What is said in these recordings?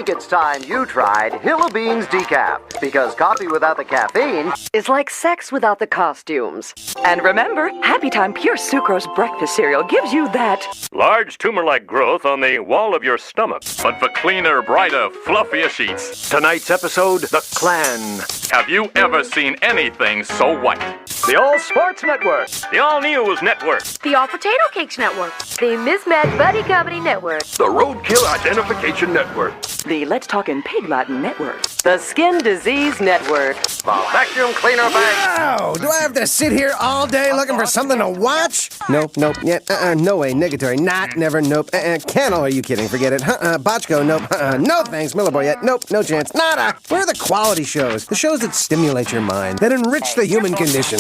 It's time you tried Hill Beans Decaf, because coffee without the caffeine is like sex without the costumes. And remember, Happy Time Pure Sucrose breakfast cereal gives you that large tumor-like growth on the wall of your stomach, but for cleaner, brighter, fluffier sheets. Tonight's episode, The Clan. Have you ever seen anything so white? The All Sports Network. The All News Network. The All Potato Cakes Network. The Mismatched Buddy Company Network. The Roadkill Identification Network. The Let's Talk in Pig Latin Network. The Skin Disease Network. The Vacuum Cleaner Bag. Wow! Do I have to sit here all day looking for something to watch? Nope, yeah, no way, negatory, not, never, nope, Cannel, are you kidding, forget it, Botchko, nope, no thanks, Miller Boy yet, nope, no chance, nada. Where are the quality shows? The shows that stimulate your mind, that enrich the human condition.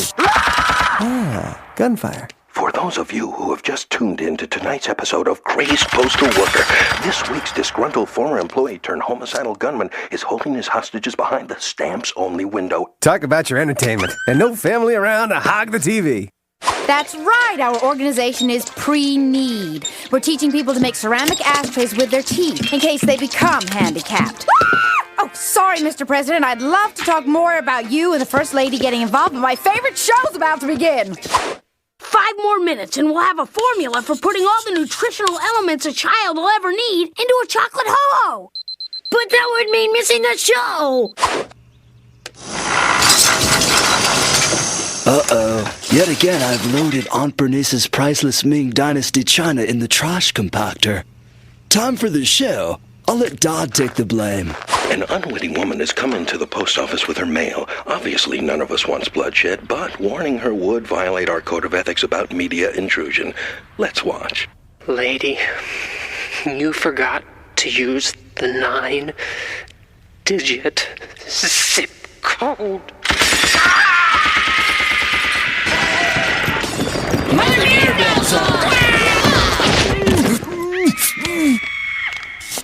Gunfire. For those of you who have just tuned in to tonight's episode of Crazed Postal Worker, this week's disgruntled former employee turned homicidal gunman is holding his hostages behind the stamps-only window. Talk about your entertainment, and no family around to hog the TV. That's right, our organization is pre-need. We're teaching people to make ceramic ashtrays with their teeth in case they become handicapped. Oh, sorry, Mr. President. I'd love to talk more about you and the First Lady getting involved, but my favorite show's about to begin. 5 more minutes and we'll have a formula for putting all the nutritional elements a child will ever need into a chocolate ho-ho. But that would mean missing the show. Uh-oh. Yet again, I've loaded Aunt Bernice's priceless Ming Dynasty china in the trash compactor. Time for the show. I'll let Dodd take the blame. An unwitting woman has come into the post office with her mail. Obviously, none of us wants bloodshed, but warning her would violate our code of ethics about media intrusion. Let's watch. Lady, you forgot to use the 9-digit zip code. Mother Mirabelle's on!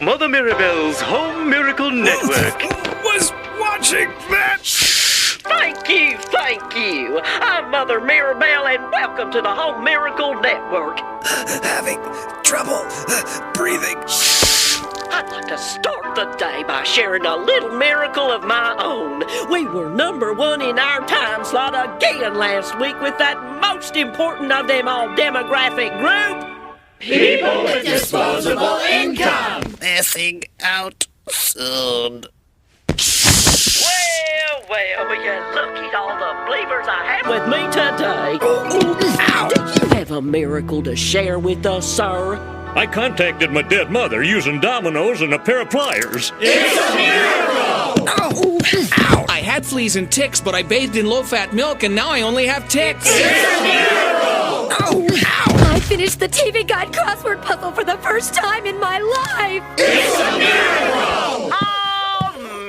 Mother Mirabelle's Home Miracle Network. Was watching that. Thank you. I'm Mother Mirabelle, and welcome to the Home Miracle Network. Having trouble breathing. I'd like to start the day by sharing a little miracle of my own. We were #1 in our time slot again last week with that most important of them all demographic group. People with disposable income. Missing out soon. Well, you look at all the believers I have with me today. Do you have a miracle to share with us, sir? I contacted my dead mother using dominoes and a pair of pliers. It's a miracle! Ow! I had fleas and ticks, but I bathed in low-fat milk, and now I only have ticks. It's a miracle! I finished the TV Guide crossword puzzle for the first time in my life. It's a miracle!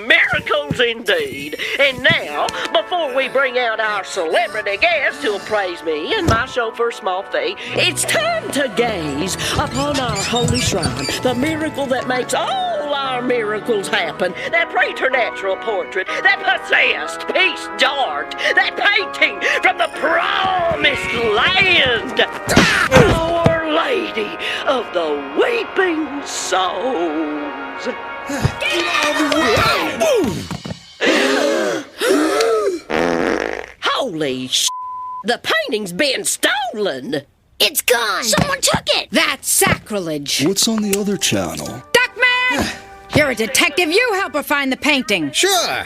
Miracles indeed. And now, before we bring out our celebrity guest who'll praise me and my show for a small fee, it's time to gaze upon our holy shrine, the miracle that makes all our miracles happen, that preternatural portrait, that possessed piece d'art, that painting from the promised land, Our Lady of the Weeping Souls. Holy sh**! The painting's been stolen! It's gone! Someone took it! That's sacrilege. What's on the other channel? Duckman! You're a detective. You help her find the painting. Sure.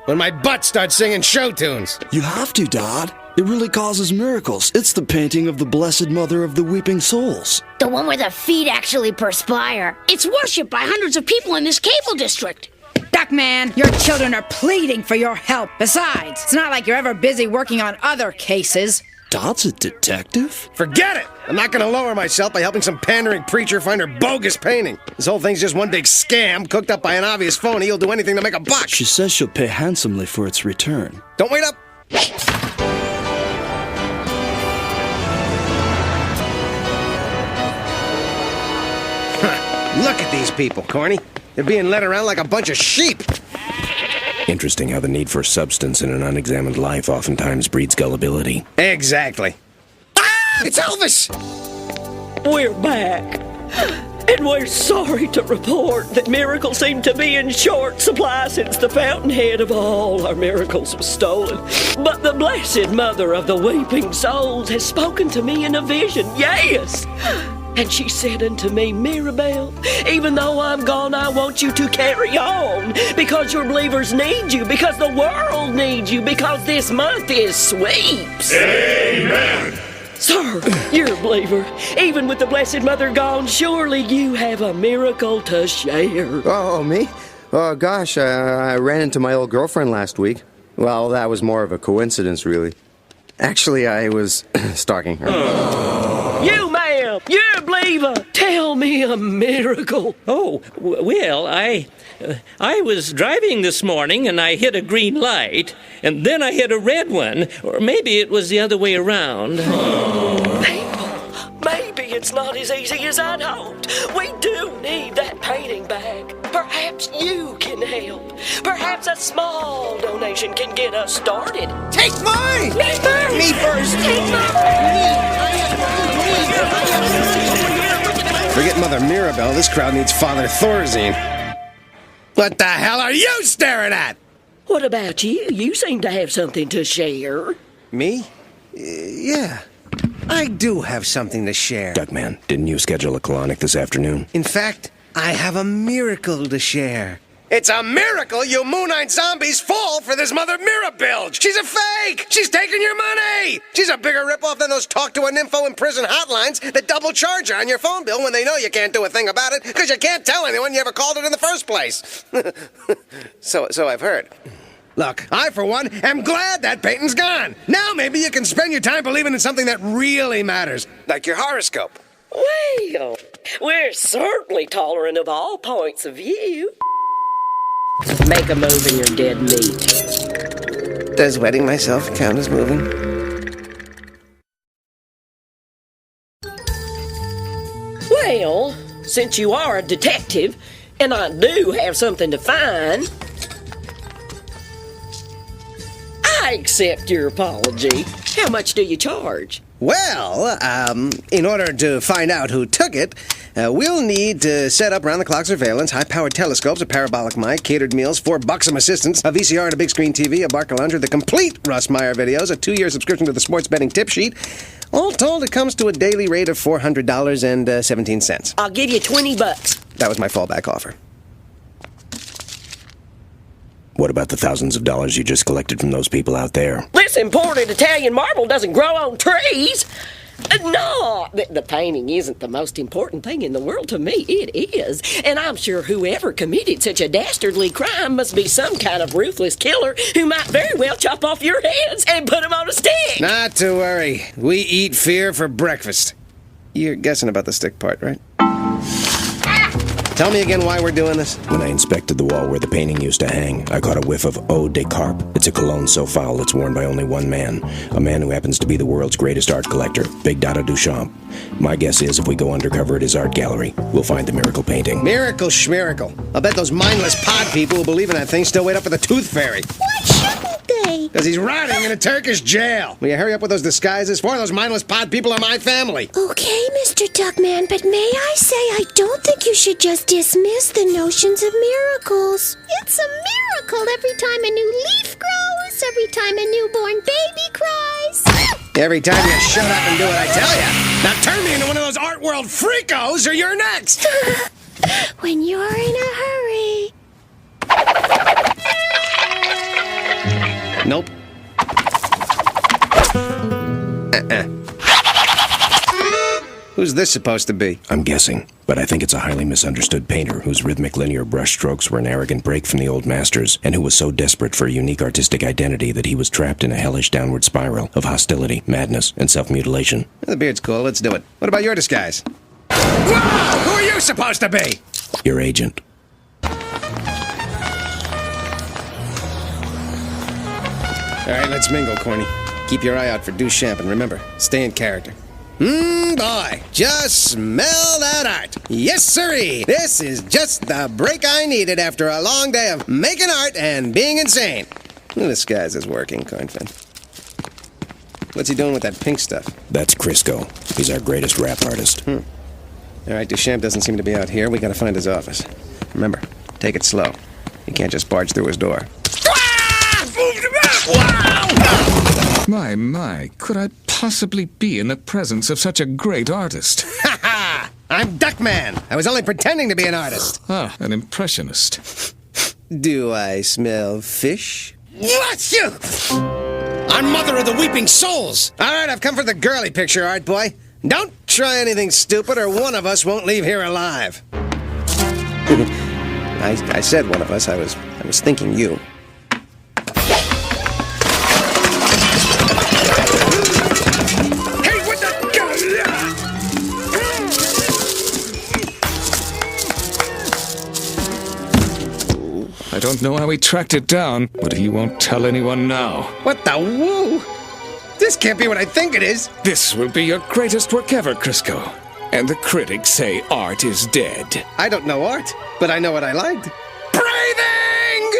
When my butt starts singing show tunes. You have to, Dodd. It really causes miracles. It's the painting of the Blessed Mother of the Weeping Souls. The one where the feet actually perspire. It's worshipped by hundreds of people in this cable district. Duckman, your children are pleading for your help. Besides, it's not like you're ever busy working on other cases. Dot's a detective? Forget it! I'm not gonna lower myself by helping some pandering preacher find her bogus painting. This whole thing's just one big scam cooked up by an obvious phony who'll do anything to make a buck. She says she'll pay handsomely for its return. Don't wait up! Look at these people, Corny. They're being led around like a bunch of sheep. Interesting how the need for substance in an unexamined life oftentimes breeds gullibility. Exactly. Ah! It's Elvis! We're back. And we're sorry to report that miracles seem to be in short supply since the fountainhead of all our miracles was stolen. But the Blessed Mother of the Weeping Souls has spoken to me in a vision, yes! And she said unto me, Mirabelle, even though I'm gone, I want you to carry on, because your believers need you, because the world needs you, because this month is sweeps. Amen. Sir, you're a believer. Even with the Blessed Mother gone, surely you have a miracle to share. Oh, me? Oh, gosh, I ran into my old girlfriend last week. Well, that was more of a coincidence, really. Actually, I was stalking her. You, ma'am, you're a believer. Tell me a miracle. Oh, well, I was driving this morning and I hit a green light, and then I hit a red one, or maybe it was the other way around. People, maybe it's not as easy as I'd hoped. We do need that painting back. Perhaps you can help. Perhaps a small donation can get us started. Take mine! Me first! Me first! Take mine! Forget Mother Mirabelle, this crowd needs Father Thorazine. What the hell are you staring at? What about you? You seem to have something to share. Me? Yeah. I do have something to share. Duckman, didn't you schedule a colonic this afternoon? In fact, I have a miracle to share. It's a miracle you Moonite zombies fall for this Mother Mirabelle. She's a fake! She's taking your money! She's a bigger ripoff than those talk to an info in prison hotlines that double charge you on your phone bill when they know you can't do a thing about it because you can't tell anyone you ever called it in the first place. So I've heard. Look, I, for one, am glad that painting's gone. Now maybe you can spend your time believing in something that really matters, like your horoscope. Well, we're certainly tolerant of all points of view. Make a move in your dead meat. Does wetting myself count as moving? Well, since you are a detective, and I do have something to find, I accept your apology. How much do you charge? Well, in order to find out who took it, we'll need to set up round-the-clock surveillance, high-powered telescopes, a parabolic mic, catered meals, $4 some assistants, a VCR and a big screen TV, a Barker Lounger, the complete Russ Meyer videos, a 2-year subscription to the sports betting tip sheet. All told, it comes to a daily rate of $400.17. I'll give you $20. That was my fallback offer. What about the thousands of dollars you just collected from those people out there? This imported Italian marble doesn't grow on trees. No, the painting isn't the most important thing in the world to me. It is. And I'm sure whoever committed such a dastardly crime must be some kind of ruthless killer who might very well chop off your heads and put them on a stick. Not to worry. We eat fear for breakfast. You're guessing about the stick part, right? Tell me again why we're doing this. When I inspected the wall where the painting used to hang, I caught a whiff of eau de carpe. It's a cologne so foul it's worn by only one man. A man who happens to be the world's greatest art collector, Big Dada Duchamp. My guess is if we go undercover at his art gallery, we'll find the miracle painting. Miracle schmiracle. I'll bet those mindless pod people who believe in that thing still wait up for the tooth fairy. What shouldn't they? Because he's rotting in a Turkish jail. Will you hurry up with those disguises? Four of those mindless pod people are my family. Okay, Mr. Duckman, but may I say I don't think you should just dismiss the notions of miracles. It's a miracle every time a new leaf grows, every time a newborn baby cries. Every time you shut up and do what I tell you. Now turn me into one of those art world freakos or you're next. When you're in a hurry. Nope. Who's this supposed to be? I'm guessing, but I think it's a highly misunderstood painter whose rhythmic linear brushstrokes were an arrogant break from the old masters, and who was so desperate for a unique artistic identity that he was trapped in a hellish downward spiral of hostility, madness, and self-mutilation. The beard's cool, let's do it. What about your disguise? Whoa! Who are you supposed to be? Your agent. All right, let's mingle, Corny. Keep your eye out for Duchamp, and remember, stay in character. Boy, just smell that art. Yes, sirree. This is just the break I needed after a long day of making art and being insane. The disguise is working, Coinfin. What's he doing with that pink stuff? That's Crisco. He's our greatest rap artist. All right, Duchamp doesn't seem to be out here. We gotta find his office. Remember, take it slow. You can't just barge through his door. My, could I possibly be in the presence of such a great artist? Ha ha! I'm Duckman. I was only pretending to be an artist. Ah, an impressionist. Do I smell fish? What? You! I'm Mother of the Weeping Souls! All right, I've come for the girly picture, art boy. Don't try anything stupid or one of us won't leave here alive. I said one of us. I was thinking you. I don't know how he tracked it down, but he won't tell anyone now. What the woo? This can't be what I think it is. This will be your greatest work ever, Crisco. And the critics say art is dead. I don't know art, but I know what I liked. Breathing!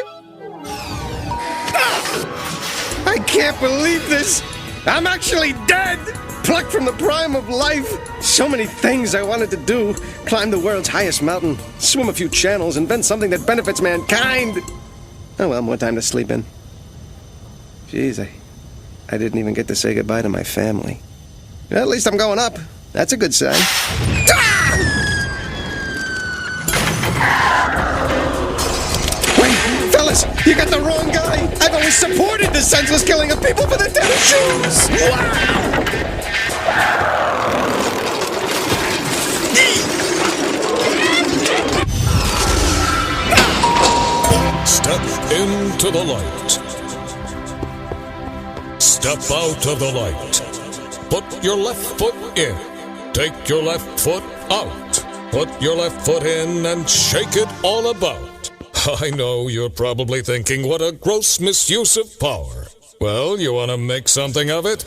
I can't believe this. I'm actually dead. Plucked from the prime of life. So many things I wanted to do. Climb the world's highest mountain, swim a few channels, invent something that benefits mankind. Oh well, more time to sleep in. Jeez, I didn't even get to say goodbye to my family. At least I'm going up. That's a good sign. Wait, fellas, you got the wrong guy. I've always supported the senseless killing of people for their tennis shoes. Wow! Step into the light. Step out of the light. Put your left foot in. Take your left foot out. Put your left foot in and shake it all about. I know you're probably thinking, what a gross misuse of power. Well, you want to make something of it?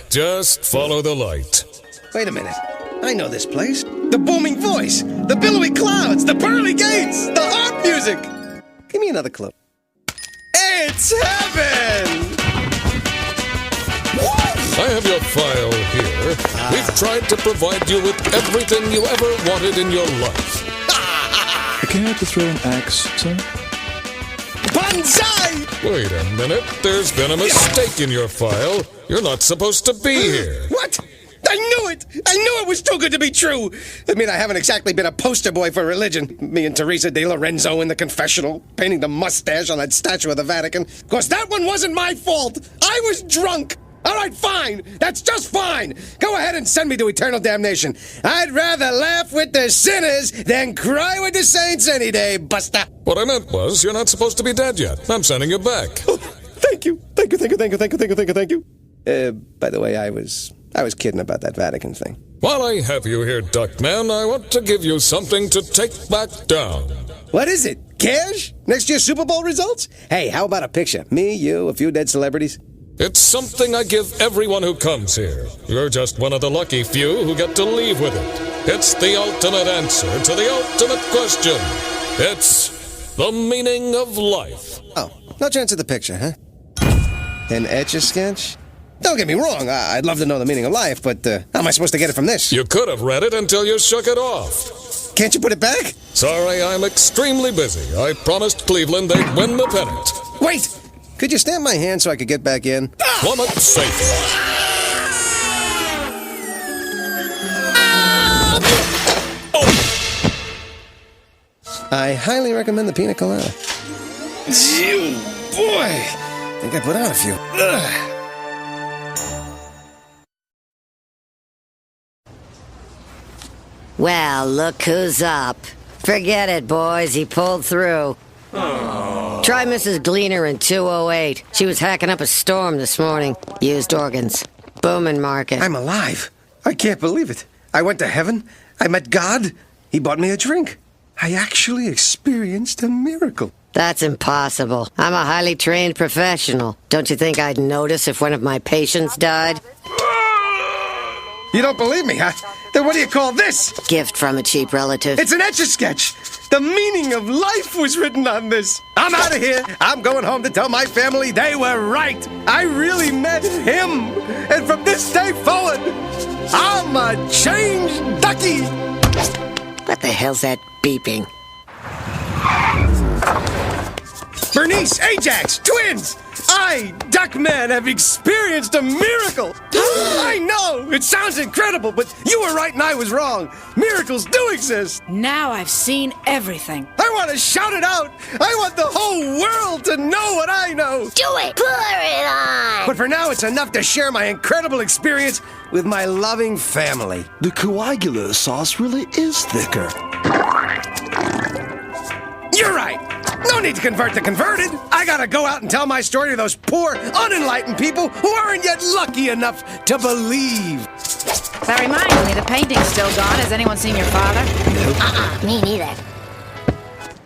Just follow the light. Wait a minute. I know this place. The booming voice, the billowy clouds, the pearly gates, the harp music. Give me another clue. It's heaven! I have your file here. We've tried to provide you with everything you ever wanted in your life. Can I have to throw an axe, son? Banzai! Wait a minute. There's been a mistake in your file. You're not supposed to be here. What? I knew it! I knew it was too good to be true! I mean, I haven't exactly been a poster boy for religion. Me and Teresa de Lorenzo in the confessional, painting the mustache on that statue of the Vatican. Of course, that one wasn't my fault! I was drunk! All right, fine! That's just fine! Go ahead and send me to eternal damnation. I'd rather laugh with the sinners than cry with the saints any day, Buster! What I meant was, you're not supposed to be dead yet. I'm sending you back. Oh, thank you. By the way, I was kidding about that Vatican thing. While I have you here, Duckman, I want to give you something to take back down. What is it? Cash? Next year's Super Bowl results? Hey, how about a picture? Me, you, a few dead celebrities? It's something I give everyone who comes here. You're just one of the lucky few who get to leave with it. It's the ultimate answer to the ultimate question. It's the meaning of life. Oh, no chance of the picture, huh? An Etch-a-Sketch? Don't get me wrong, I'd love to know the meaning of life, but how am I supposed to get it from this? You could have read it until you shook it off. Can't you put it back? Sorry, I'm extremely busy. I promised Cleveland they'd win the pennant. Wait! Could you stamp my hand so I could get back in? Plummet safely. I highly recommend the pina colada. Ew, boy! I think I put out a few. Ugh. Well, look who's up. Forget it, boys. He pulled through. Try Mrs. Gleaner in 208. She was hacking up a storm this morning. Used organs. Booming market. I'm alive. I can't believe it. I went to heaven. I met God. He bought me a drink. I actually experienced a miracle. That's impossible. I'm a highly trained professional. Don't you think I'd notice if one of my patients died? You don't believe me, huh? Then what do you call this? Gift from a cheap relative. It's an Etch-a-Sketch. The meaning of life was written on this. I'm out of here. I'm going home to tell my family they were right. I really met him. And from this day forward, I'm a changed ducky. What the hell's that beeping? Bernice, Ajax, twins! I, Duckman, have experienced a miracle! I know! It sounds incredible, but you were right and I was wrong. Miracles do exist! Now I've seen everything. I want to shout it out! I want the whole world to know what I know! Do it! Pour it on! But for now, it's enough to share my incredible experience with my loving family. The coagular sauce really is thicker. You're right! No need to convert the converted. I gotta go out and tell my story to those poor, unenlightened people who aren't yet lucky enough to believe. That reminds me, the painting's still gone. Has anyone seen your father? Me neither.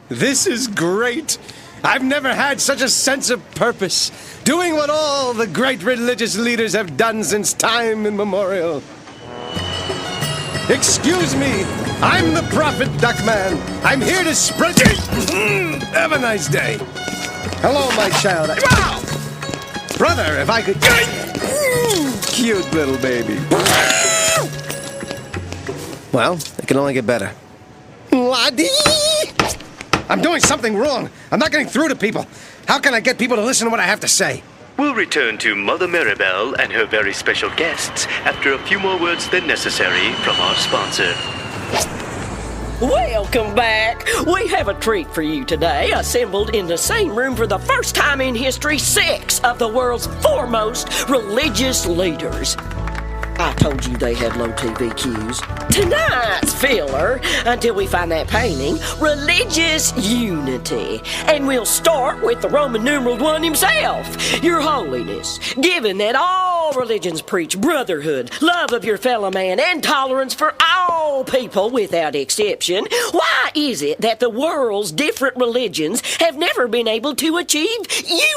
This is great. I've never had such a sense of purpose, doing what all the great religious leaders have done since time immemorial. Excuse me, I'm the prophet Duckman. I'm here to spread it. Have a nice day. Hello, my child. Wow! Brother, if I could... Cute little baby. Well, it can only get better. I'm doing something wrong. I'm not getting through to people. How can I get people to listen to what I have to say? We'll return to Mother Maribel and her very special guests after a few more words than necessary from our sponsor. Welcome back. We have a treat for you today. Assembled in the same room for the first time in history, 6 of the world's foremost religious leaders. I told you they had low TV cues. Tonight's filler, until we find that painting, religious unity. And we'll start with the Roman numeral 1 himself, Your Holiness. Given that all religions preach brotherhood, love of your fellow man, and tolerance for all people without exception, why is it that the world's different religions have never been able to achieve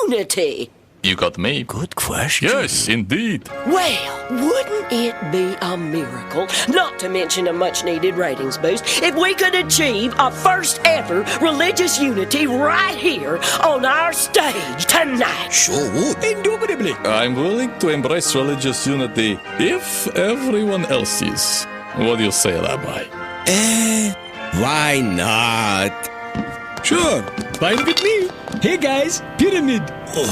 unity? You got me. Good question. Yes, indeed. Well, wouldn't it be a miracle, not to mention a much-needed ratings boost, if we could achieve a first-ever religious unity right here on our stage tonight? Sure would. Indubitably. I'm willing to embrace religious unity if everyone else is. What do you say, Rabbi? Why not? Sure, fine with me. Hey guys, pyramid.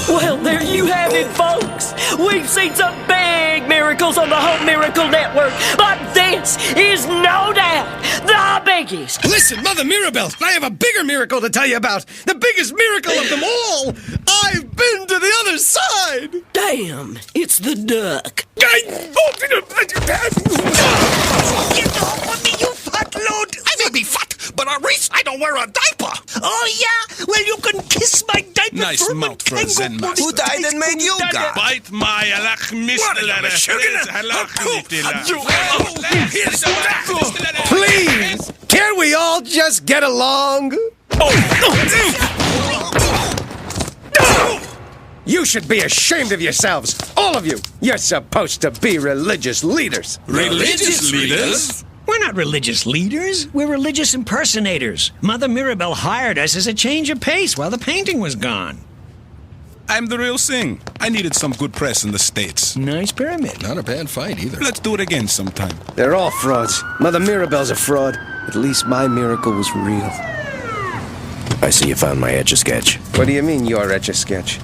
Well, there you have it, folks. We've seen some big miracles on the Home Miracle Network, but this is no doubt the biggest. Listen, Mother Mirabel, I have a bigger miracle to tell you about. The biggest miracle of them all. I've been to the other side. Damn, it's the duck. Get off of me, you fat load! I may be fat, but at least I don't wear a diaper. Oh, yeah? Well, you can kiss my diaper. Nice mouth for a Zen master. Who died and made you God? Bite my Please, can't we all just get along? You should be ashamed of yourselves, all of you. You're supposed to be religious leaders. Religious leaders? We're not religious leaders. We're religious impersonators. Mother Mirabel hired us as a change of pace while the painting was gone. I'm the real thing. I needed some good press in the States. Nice pyramid. Not a bad fight either. Let's do it again sometime. They're all frauds. Mother Mirabel's a fraud. At least my miracle was real. I see you found my Etch-a-Sketch. What do you mean, your Etch-a-Sketch?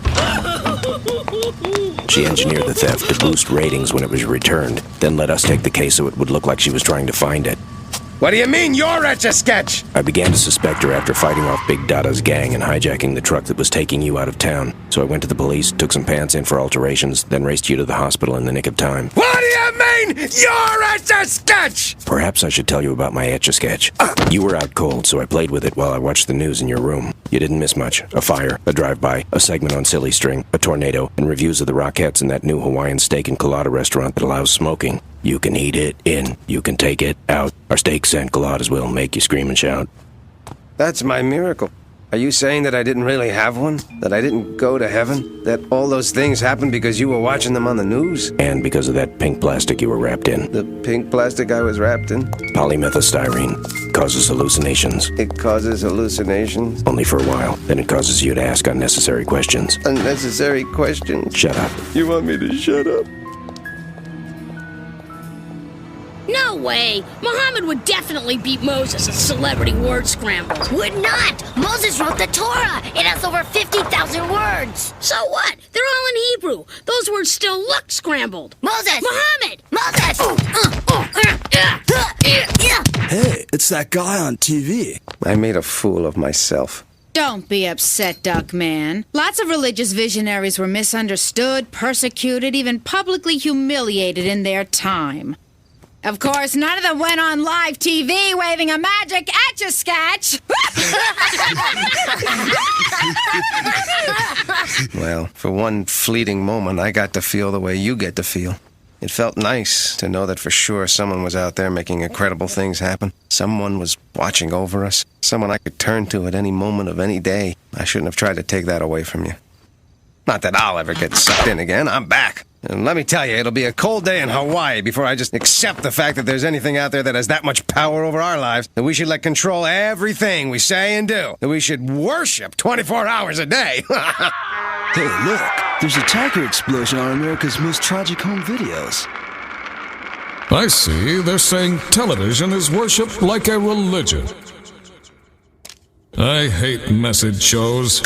She engineered the theft to boost ratings when it was returned, then let us take the case so it would look like she was trying to find it. What do you mean, your Etch-a-Sketch? I began to suspect her after fighting off Big Dada's gang and hijacking the truck that was taking you out of town. So I went to the police, took some pants in for alterations, then raced you to the hospital in the nick of time. What do you mean? insane? You're Etch-a-Sketch! Perhaps I should tell you about my Etch-a-Sketch. You were out cold, so I played with it while I watched the news in your room. You didn't miss much. A fire, a drive-by, a segment on Silly String, a tornado, and reviews of the Rockettes and that new Hawaiian steak and colada restaurant that allows smoking. You can eat it in, you can take it out. Our steaks and coladas will make you scream and shout. That's my miracle. Are you saying that I didn't really have one? That I didn't go to heaven? That all those things happened because you were watching them on the news? And because of that pink plastic you were wrapped in. The pink plastic I was wrapped in? Polymethylstyrene. Causes hallucinations. It causes hallucinations? Only for a while. Then it causes you to ask unnecessary questions. Unnecessary questions? Shut up. You want me to shut up? No way! Muhammad would definitely beat Moses at Celebrity Word Scramble. Would not! Moses wrote the Torah! It has over 50,000 words! So what? They're all in Hebrew. Those words still look scrambled. Moses! Muhammad! Moses! Hey, it's that guy on TV. I made a fool of myself. Don't be upset, Duckman. Lots of religious visionaries were misunderstood, persecuted, even publicly humiliated in their time. Of course, none of them went on live TV waving a magic Etch-a-Sketch. Well, for one fleeting moment, I got to feel the way you get to feel. It felt nice to know that for sure someone was out there making incredible things happen. Someone was watching over us. Someone I could turn to at any moment of any day. I shouldn't have tried to take that away from you. Not that I'll ever get sucked in again. I'm back. And let me tell you, it'll be a cold day in Hawaii before I just accept the fact that there's anything out there that has that much power over our lives, that we should let control everything we say and do, that we should worship 24 hours a day. Hey, look, there's a tiger explosion on America's most tragic home videos. I see. They're saying television is worshipped like a religion. I hate message shows.